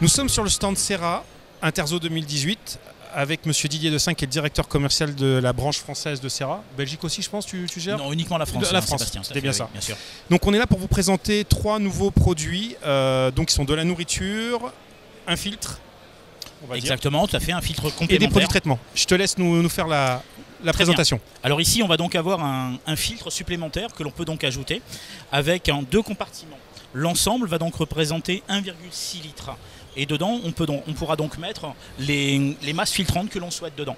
Nous sommes sur le stand Serra, Interzo 2018, avec Monsieur Didier Dessin, qui est le directeur commercial de la branche française de Serra. Belgique aussi, je pense, tu gères? Non, uniquement la France. La France, Sébastien, c'était bien ça. Oui, bien sûr. Donc on est là pour vous présenter 3 nouveaux produits, donc qui sont de la nourriture, un filtre, on va Exactement, tout à fait, un filtre complémentaire. Et des produits de traitement. Je te laisse nous faire la présentation. Bien. Alors ici, on va donc avoir un filtre supplémentaire que l'on peut donc ajouter avec 2 compartiments. L'ensemble va donc représenter 1,6 litres. Et dedans, on pourra donc mettre les masses filtrantes que l'on souhaite dedans.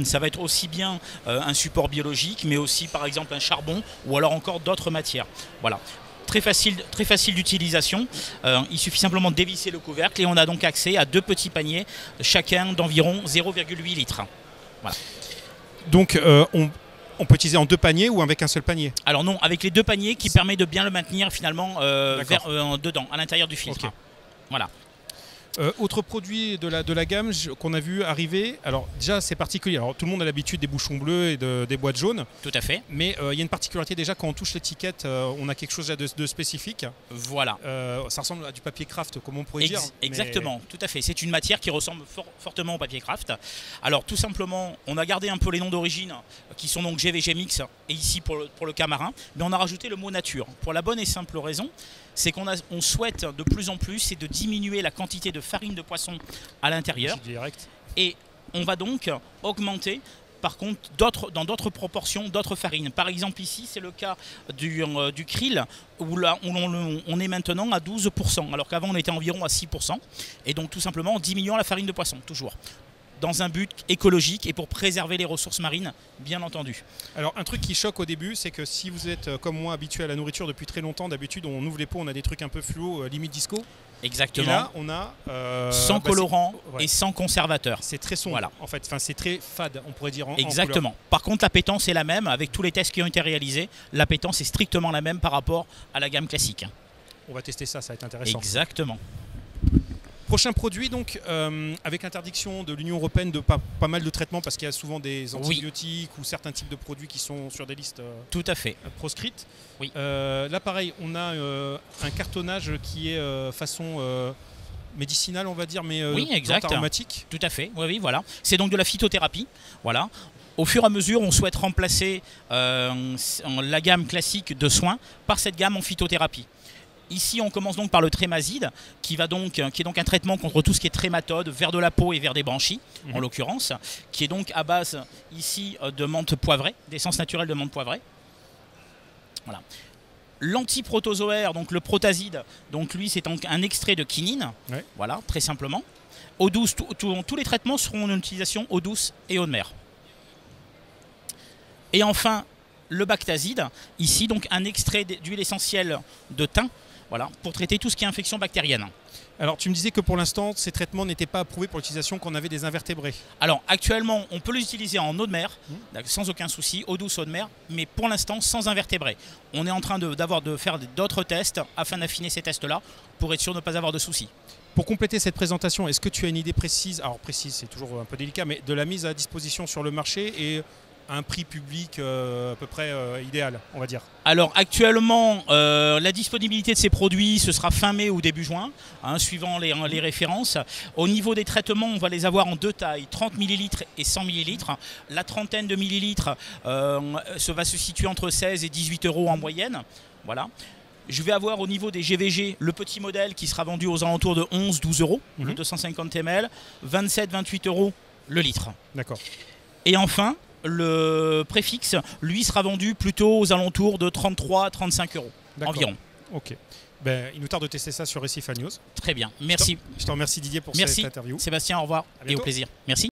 Ça va être aussi bien un support biologique, mais aussi par exemple un charbon ou alors encore d'autres matières. Voilà. Très facile d'utilisation. Il suffit simplement de dévisser le couvercle et on a donc accès à 2 petits paniers, chacun d'environ 0,8 litres. Voilà. Donc on peut utiliser en 2 paniers ou avec un seul panier? Alors non, avec les 2 paniers qui permet de bien le maintenir finalement dedans, à l'intérieur du filtre. Okay. Voilà. Autre produit de la gamme qu'on a vu arriver, alors déjà c'est particulier, alors tout le monde a l'habitude des bouchons bleus et des boîtes jaunes. Tout à fait. Mais il y a une particularité déjà quand on touche l'étiquette, on a quelque chose de spécifique. Voilà. Ça ressemble à du papier craft, comme on pourrait dire. Exactement, tout à fait. C'est une matière qui ressemble fortement au papier craft. Alors tout simplement, on a gardé un peu les noms d'origine qui sont donc GVG Mix et ici pour le cas marin, mais on a rajouté le mot nature pour la bonne et simple raison. C'est qu'on souhaite de plus en plus de diminuer la quantité de farine de poisson à l'intérieur. Et on va donc augmenter par contre dans d'autres proportions d'autres farines. Par exemple ici c'est le cas du krill où là on est maintenant à 12%, alors qu'avant on était environ à 6%. Et donc tout simplement en diminuant la farine de poisson, toujours. Dans un but écologique et pour préserver les ressources marines, bien entendu. Alors un truc qui choque au début, c'est que si vous êtes comme moi habitué à la nourriture depuis très longtemps, d'habitude on ouvre les pots, on a des trucs un peu fluo, limite disco. Exactement. Et là on a sans colorant et sans conservateur. C'est très sombre, voilà. En fait, enfin, c'est très fade, on pourrait dire. Exactement. Par contre l'appétence est la même, avec tous les tests qui ont été réalisés, l'appétence est strictement la même par rapport à la gamme classique. On va tester ça, ça va être intéressant. Exactement. Prochain produit, donc, avec interdiction de l'Union européenne de pas mal de traitements parce qu'il y a souvent des antibiotiques ou certains types de produits qui sont sur des listes tout à fait proscrites. Oui. Là, pareil, on a un cartonnage qui est façon médicinale, on va dire, mais oui, exact. Aromatique. Tout à fait, oui, voilà. C'est donc de la phytothérapie. Voilà. Au fur et à mesure, on souhaite remplacer la gamme classique de soins par cette gamme en phytothérapie. Ici, on commence donc par le trémazide, qui est donc un traitement contre tout ce qui est trématode, vers de la peau et vers des branchies, en l'occurrence, qui est donc à base ici de menthe poivrée, d'essence naturelle de menthe poivrée. Voilà. L'antiprotozoaire, donc le protaside, donc lui c'est donc un extrait de quinine, voilà, très simplement. Eau douce, tous les traitements seront en utilisation eau douce et eau de mer. Et enfin, le bactaside, ici donc un extrait d'huile essentielle de thym, voilà, pour traiter tout ce qui est infection bactérienne. Alors tu me disais que pour l'instant ces traitements n'étaient pas approuvés pour l'utilisation qu'on avait des invertébrés. Alors actuellement on peut les utiliser en eau de mer, sans aucun souci, eau douce, eau de mer, mais pour l'instant sans invertébrés. On est en train de faire d'autres tests afin d'affiner ces tests-là pour être sûr de ne pas avoir de soucis. Pour compléter cette présentation, est-ce que tu as une idée précise, alors précise c'est toujours un peu délicat, mais de la mise à disposition sur le marché et un prix public à peu près idéal, on va dire? Alors actuellement, la disponibilité de ces produits, ce sera fin mai ou début juin, suivant les références. Au niveau des traitements, on va les avoir en 2 tailles, 30 ml et 100 ml. La trentaine de millilitres va se situer entre 16 et 18 € en moyenne. Voilà. Je vais avoir au niveau des GVG le petit modèle qui sera vendu aux alentours de 11-12 €, le 250 ml, 27-28 € le litre. D'accord. Et enfin, le préfixe, lui, sera vendu plutôt aux alentours de 33 à 35 € environ. Ok. Ben, il nous tarde de tester ça sur Récif News. Très bien, merci. Je te remercie Didier pour cette interview. Sébastien, au revoir et au plaisir. Merci.